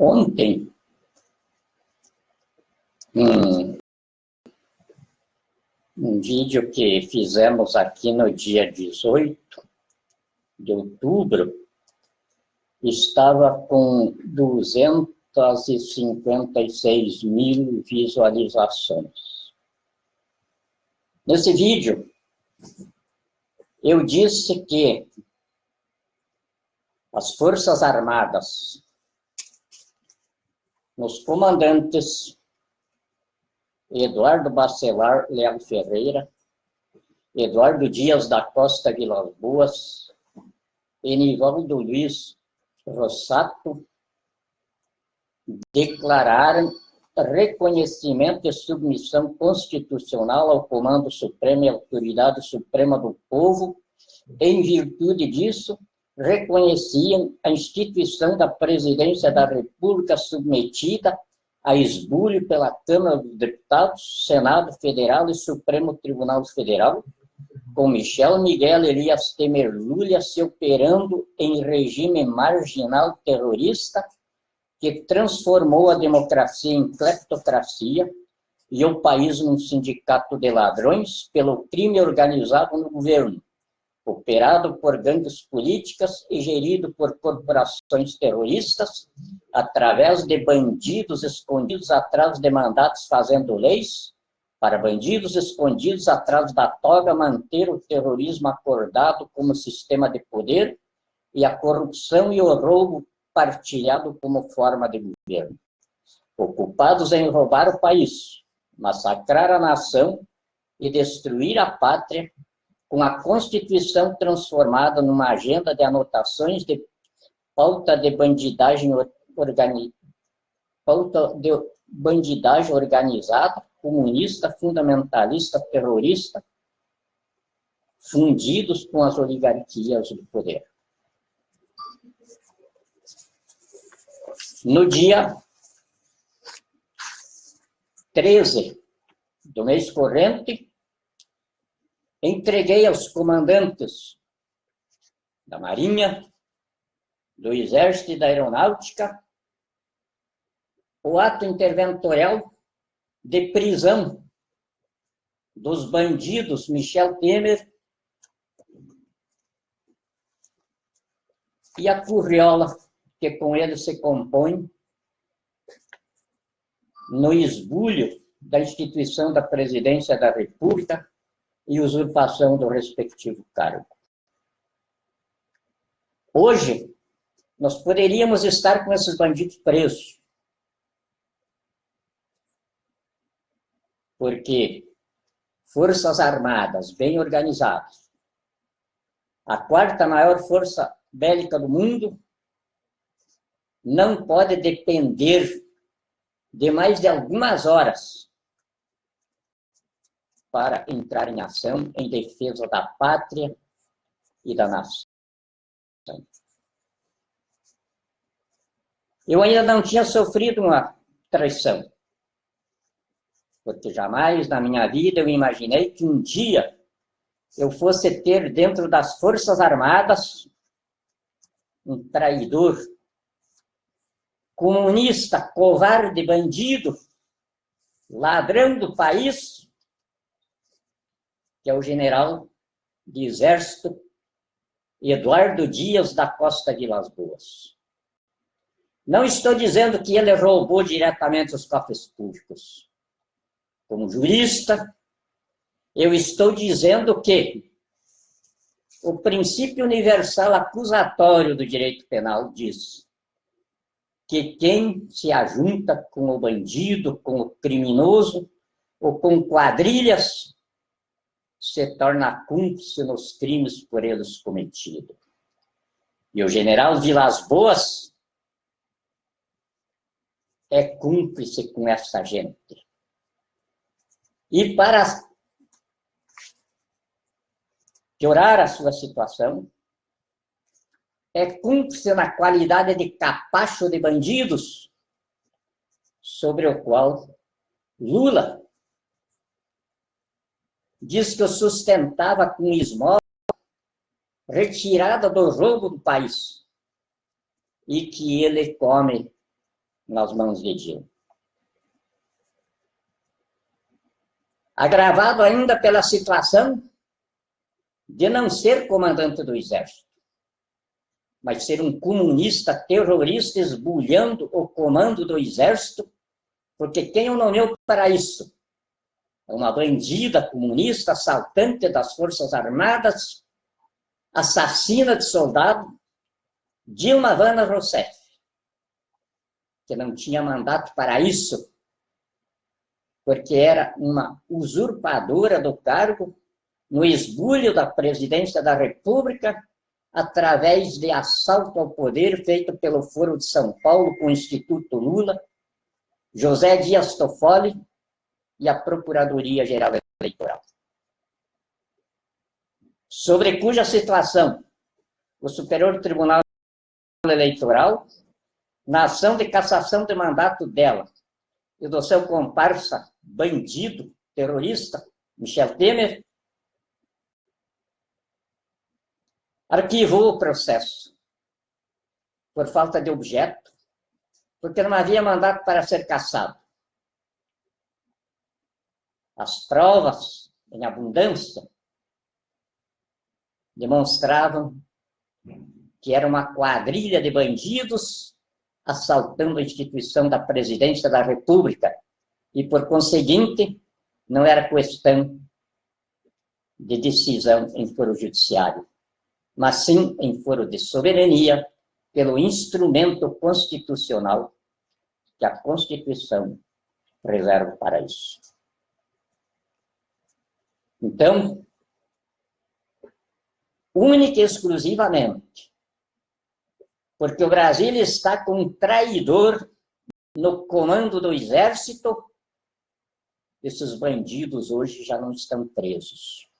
Ontem, um vídeo que fizemos aqui no dia 18 de outubro, estava com 256 mil visualizações. Nesse vídeo, eu disse que as Forças Armadas, nos comandantes Eduardo Bacelar Leal Ferreira, Eduardo Dias da Costa Vilas Boas e Nivaldo Luiz Rossato, declararam reconhecimento e submissão constitucional ao Comando Supremo e Autoridade Suprema do Povo. Em virtude disso, reconheciam a instituição da Presidência da República submetida a esbulho pela Câmara dos Deputados, Senado Federal e Supremo Tribunal Federal, com Michel Miguel Elias Temer Lula se operando em regime marginal terrorista que transformou a democracia em cleptocracia e o país num sindicato de ladrões pelo crime organizado no governo, operado por gangues políticas e gerido por corporações terroristas, através de bandidos escondidos atrás de mandatos fazendo leis, para bandidos escondidos atrás da toga manter o terrorismo acordado como sistema de poder e a corrupção e o roubo partilhado como forma de governo. Ocupados em roubar o país, massacrar a nação e destruir a pátria, com a Constituição transformada numa agenda de anotações de pauta de bandidagem organizada, comunista, fundamentalista, terrorista, fundidos com as oligarquias do poder. No dia 13 do mês corrente, entreguei aos comandantes da Marinha, do Exército e da Aeronáutica o ato interventorial de prisão dos bandidos Michel Temer e a curriola que com ele se compõe no esbulho da instituição da Presidência da República e usurpação do respectivo cargo. Hoje, nós poderíamos estar com esses bandidos presos, porque Forças Armadas bem organizadas, a quarta maior força bélica do mundo, não pode depender de mais de algumas horas para entrar em ação em defesa da pátria e da nação. Eu ainda não tinha sofrido uma traição, porque jamais na minha vida eu imaginei que um dia eu fosse ter dentro das Forças Armadas um traidor, comunista, covarde, bandido, ladrão do país, que é o general de Exército Eduardo Dias da Costa Vilas Boas. Não estou dizendo que ele roubou diretamente os cofres públicos. Como jurista, eu estou dizendo que o princípio universal acusatório do direito penal diz que quem se ajunta com o bandido, com o criminoso ou com quadrilhas se torna cúmplice nos crimes por eles cometidos. E o general Vilas Boas é cúmplice com essa gente. E para piorar a sua situação, é cúmplice na qualidade de capacho de bandidos, sobre o qual Lula diz que o sustentava com esmola retirada do roubo do país e que ele come nas mãos de Dilma. Agravado ainda pela situação de não ser comandante do Exército, mas ser um comunista terrorista esbulhando o comando do Exército, porque quem o nomeou para isso? É uma bandida comunista, assaltante das Forças Armadas, assassina de soldado, Dilma Havana Rousseff, que não tinha mandato para isso, porque era uma usurpadora do cargo no esbulho da presidência da República, através de assalto ao poder feito pelo Foro de São Paulo com o Instituto Lula, José Dias Toffoli e a Procuradoria-Geral Eleitoral. Sobre cuja situação o Superior Tribunal Eleitoral, na ação de cassação de mandato dela e do seu comparsa bandido, terrorista, Michel Temer, arquivou o processo por falta de objeto, porque não havia mandato para ser cassado. As provas, em abundância, demonstravam que era uma quadrilha de bandidos assaltando a instituição da presidência da República e, por conseguinte, não era questão de decisão em foro judiciário, mas sim em foro de soberania, pelo instrumento constitucional que a Constituição reserva para isso. Então, única e exclusivamente, porque o Brasil está com um traidor no comando do Exército, esses bandidos hoje já não estão presos.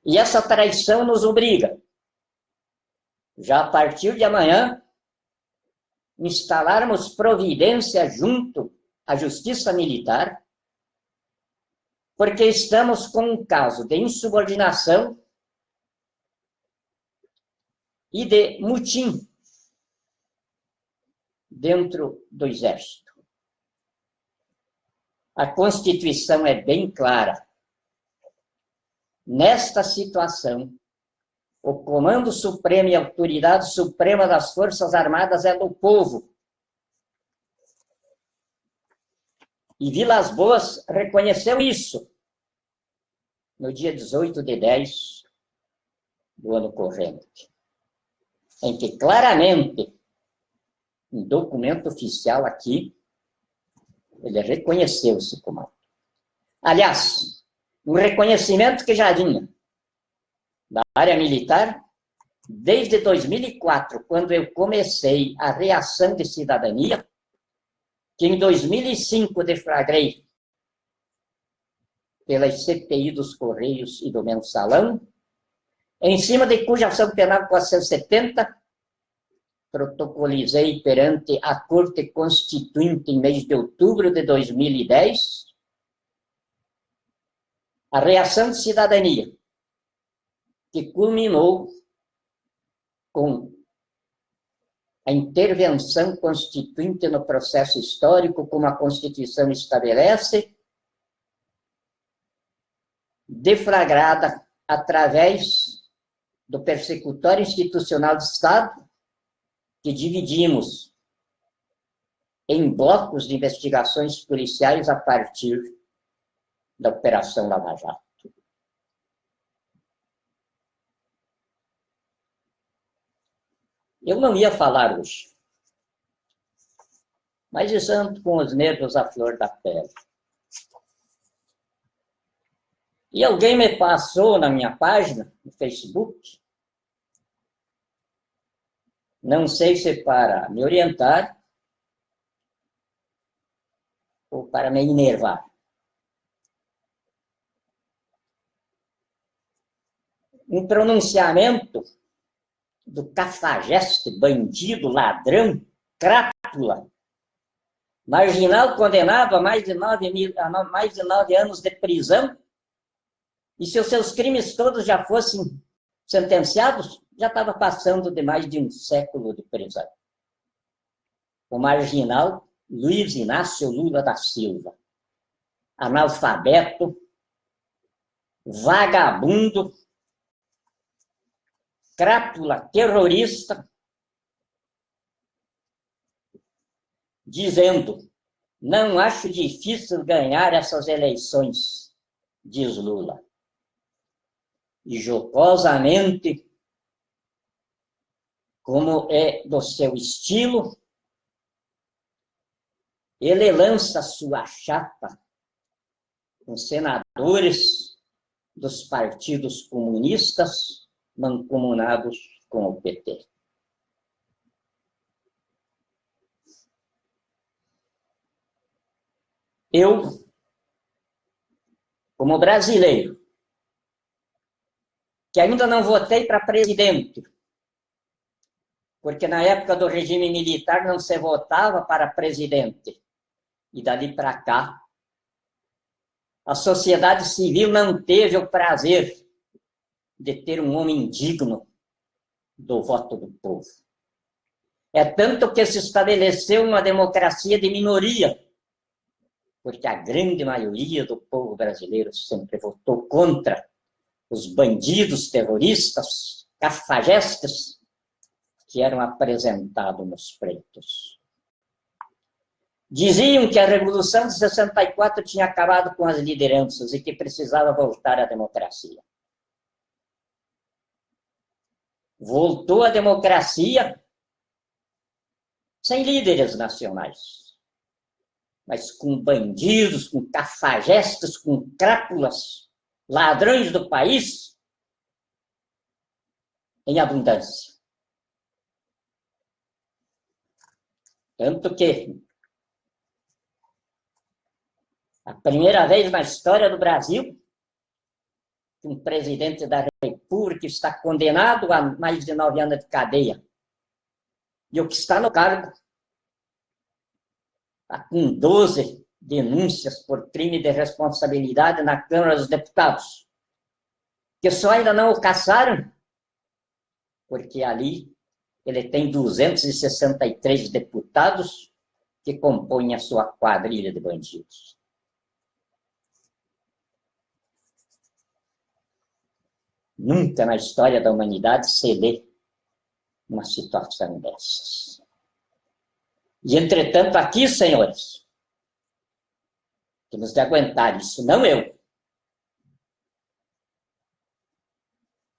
E essa traição nos obriga, já a partir de amanhã, instalarmos providência junto à Justiça Militar, porque estamos com um caso de insubordinação e de mutim dentro do Exército. A Constituição é bem clara. Nesta situação, o Comando Supremo e a Autoridade Suprema das Forças Armadas é do povo. E Vilas Boas reconheceu isso no dia 18/10 do ano corrente, em que claramente, em documento oficial aqui, ele reconheceu esse comando. Aliás, um reconhecimento que já vinha da área militar desde 2004, quando eu comecei a reação de cidadania, que em 2005 deflagrei pelas CPI dos Correios e do Mensalão, em cima de cuja ação penal 470, protocolizei perante a Corte Constituinte em mês de outubro de 2010, a reação de cidadania, que culminou com a intervenção constituinte no processo histórico, como a Constituição estabelece, deflagrada através do persecutório institucional do Estado, que dividimos em blocos de investigações policiais a partir da Operação Lava Jato. Eu não ia falar hoje, mas estou com os nervos à flor da pele. E alguém me passou na minha página, no Facebook, não sei se para me orientar ou para me enervar. Um pronunciamento do cafajeste, bandido, ladrão, crápula, marginal condenado a mais de 9 anos de prisão, e se os seus crimes todos já fossem sentenciados, já estava passando de mais de um século de prisão. o marginal Luiz Inácio Lula da Silva, analfabeto, vagabundo, crápula terrorista, dizendo: não acho difícil ganhar essas eleições, diz Lula. E jocosamente, como é do seu estilo, ele lança sua chapa com senadores dos partidos comunistas mancomunados com o PT. Eu, como brasileiro, que ainda não votei para presidente, porque na época do regime militar não se votava para presidente, e dali para cá, a sociedade civil não teve o prazer de ter um homem digno do voto do povo. É tanto que se estabeleceu uma democracia de minoria, porque a grande maioria do povo brasileiro sempre votou contra os bandidos terroristas, cafajestes, que eram apresentados nos pleitos. Diziam que a Revolução de 64 tinha acabado com as lideranças e que precisava voltar à democracia. Voltou a democracia sem líderes nacionais, mas com bandidos, com cafajestes, com crápulas, ladrões do país, em abundância. Tanto que a primeira vez na história do Brasil que um presidente da República está condenado a mais de 9 anos de cadeia. E o que está no cargo está com 12 denúncias por crime de responsabilidade na Câmara dos Deputados, que só ainda não o caçaram, porque ali ele tem 263 deputados que compõem a sua quadrilha de bandidos. Nunca na história da humanidade se vê uma situação dessas. E, entretanto, aqui, senhores, temos de aguentar isso, não eu.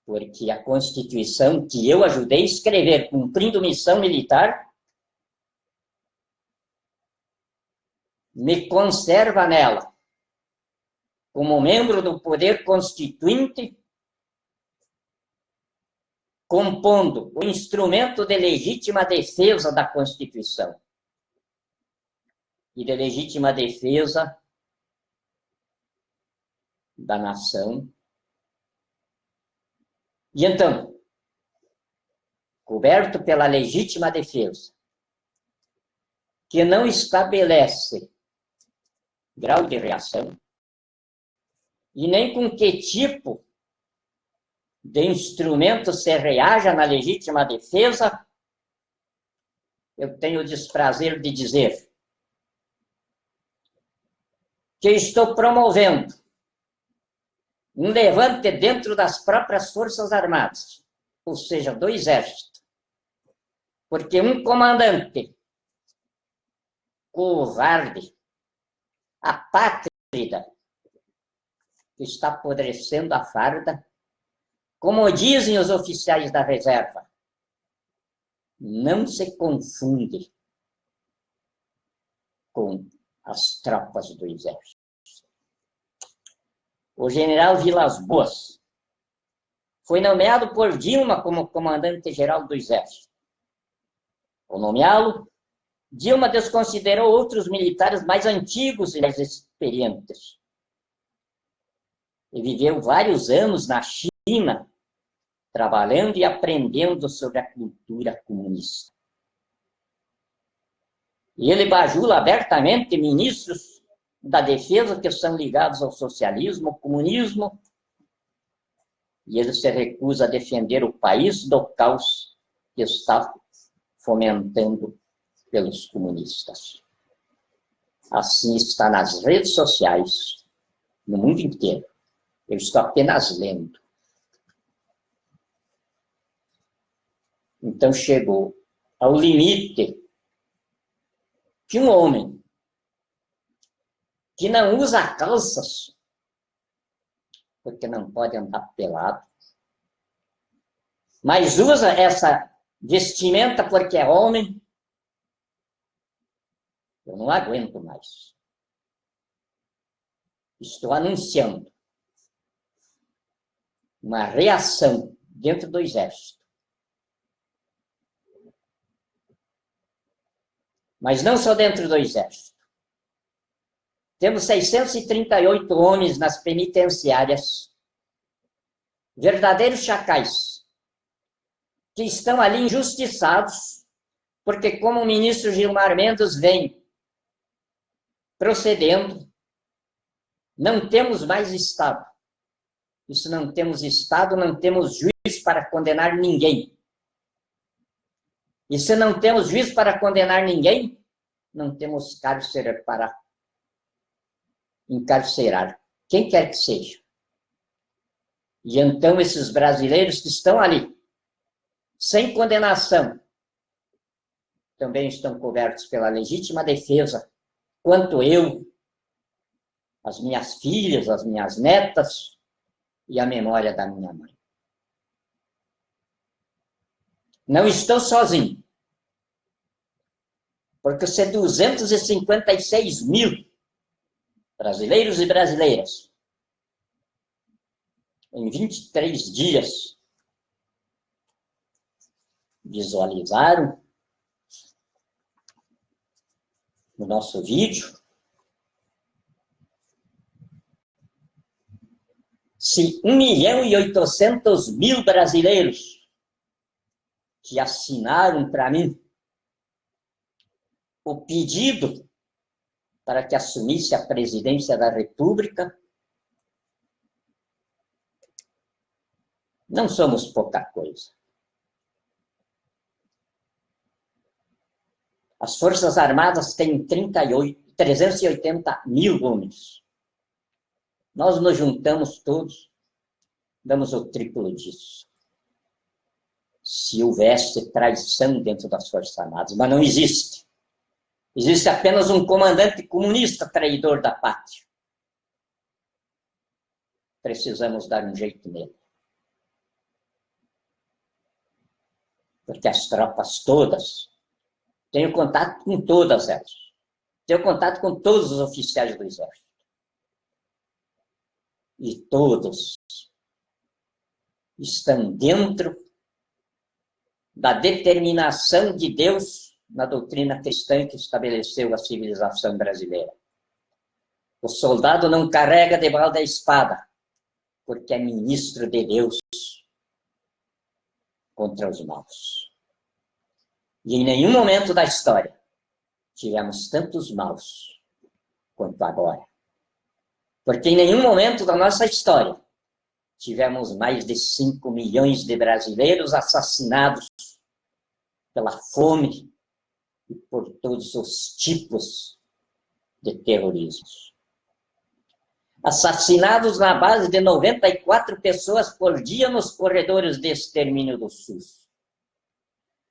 Porque a Constituição que eu ajudei a escrever, cumprindo missão militar, me conserva nela, como membro do poder constituinte, compondo o instrumento de legítima defesa da Constituição e de legítima defesa da nação. E então, coberto pela legítima defesa, que não estabelece grau de reação, e nem com que tipo de instrumento se reaja na legítima defesa, eu tenho o desprazer de dizer que estou promovendo um levante dentro das próprias Forças Armadas, ou seja, do Exército, porque um comandante covarde, apátrida, que está apodrecendo a farda, como dizem os oficiais da reserva, não se confunde com as tropas do Exército. O general Vilas Boas foi nomeado por Dilma como comandante-geral do Exército. Ao nomeá-lo, Dilma desconsiderou outros militares mais antigos e mais experientes. E viveu vários anos na China, trabalhando e aprendendo sobre a cultura comunista. E ele bajula abertamente ministros da defesa que são ligados ao socialismo, ao comunismo, e ele se recusa a defender o país do caos que está fomentando pelos comunistas. Assim está nas redes sociais, no mundo inteiro. Eu estou apenas lendo. Então chegou ao limite que um homem que não usa calças, porque não pode andar pelado, mas usa essa vestimenta porque é homem, eu não aguento mais. Estou anunciando uma reação dentro do Exército. Mas não só dentro do Exército. Temos 638 homens nas penitenciárias, verdadeiros chacais, que estão ali injustiçados, porque como o ministro Gilmar Mendes vem procedendo, não temos mais Estado. E se não temos Estado, não temos juiz para condenar ninguém. E se não temos juiz para condenar ninguém, não temos cárcere para encarcerar quem quer que seja. E então esses brasileiros que estão ali, sem condenação, também estão cobertos pela legítima defesa, quanto eu, as minhas filhas, as minhas netas e a memória da minha mãe. Não estou sozinho, porque se 256 mil brasileiros e brasileiras, em 23 dias, visualizaram no nosso vídeo, se 1.800.000 brasileiros que assinaram para mim o pedido para que assumisse a presidência da República, não somos pouca coisa. As Forças Armadas têm 380 mil homens. Nós nos juntamos todos, damos o triplo disso. Se houvesse traição dentro das Forças Armadas, mas não existe. Existe apenas um comandante comunista traidor da pátria. Precisamos dar um jeito nele. Porque as tropas todas, tenho contato com todas elas. Tenho contato com todos os oficiais do Exército. E todos estão dentro da determinação de Deus na doutrina cristã que estabeleceu a civilização brasileira. O soldado não carrega de balda a espada, porque é ministro de Deus contra os maus. E em nenhum momento da história tivemos tantos maus quanto agora. Porque em nenhum momento da nossa história tivemos mais de 5 milhões de brasileiros assassinados pela fome e por todos os tipos de terrorismo. Assassinados na base de 94 pessoas por dia nos corredores de extermínio do SUS.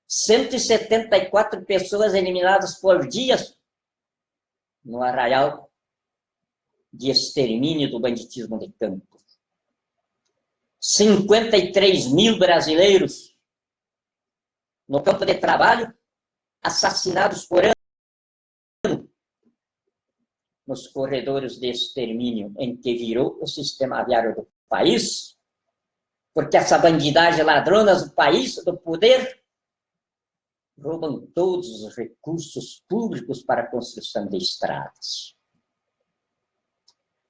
174 pessoas eliminadas por dia no arraial de extermínio do banditismo de campo. 53 mil brasileiros no campo de trabalho, assassinados por ano nos corredores de extermínio em que virou o sistema aviário do país, porque essa bandidagem ladronas do país, do poder, roubam todos os recursos públicos para a construção de estradas.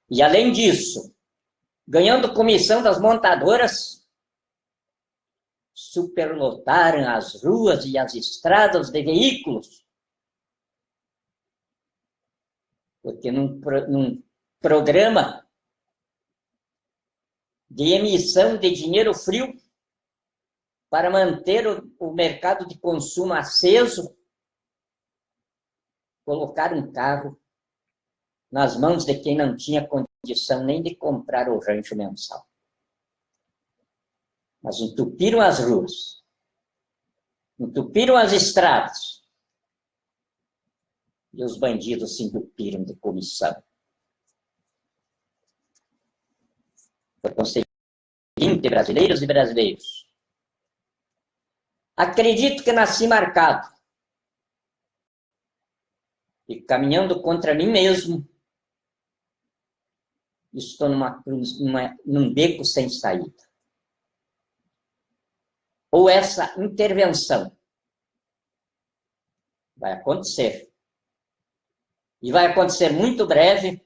E, além disso, ganhando comissão das montadoras, superlotaram as ruas e as estradas de veículos. Porque num programa de emissão de dinheiro frio para manter o mercado de consumo aceso, colocar um carro nas mãos de quem não tinha condição nem de comprar o rancho mensal. Mas entupiram as ruas, entupiram as estradas, e os bandidos se entupiram de comissão. Por conseguinte, brasileiros e brasileiros, acredito que nasci marcado, e caminhando contra mim mesmo, estou num beco sem saída. Ou essa intervenção vai acontecer, e vai acontecer muito breve,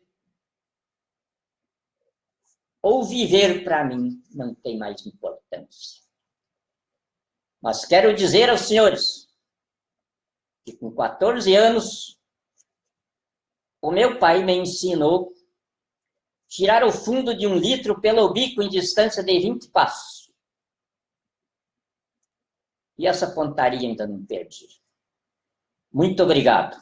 ou viver para mim não tem mais importância. Mas quero dizer aos senhores que com 14 anos, o meu pai me ensinou a tirar o fundo de 1 litro pelo bico em distância de 20 passos. E essa pontaria ainda não perdi. Muito obrigado.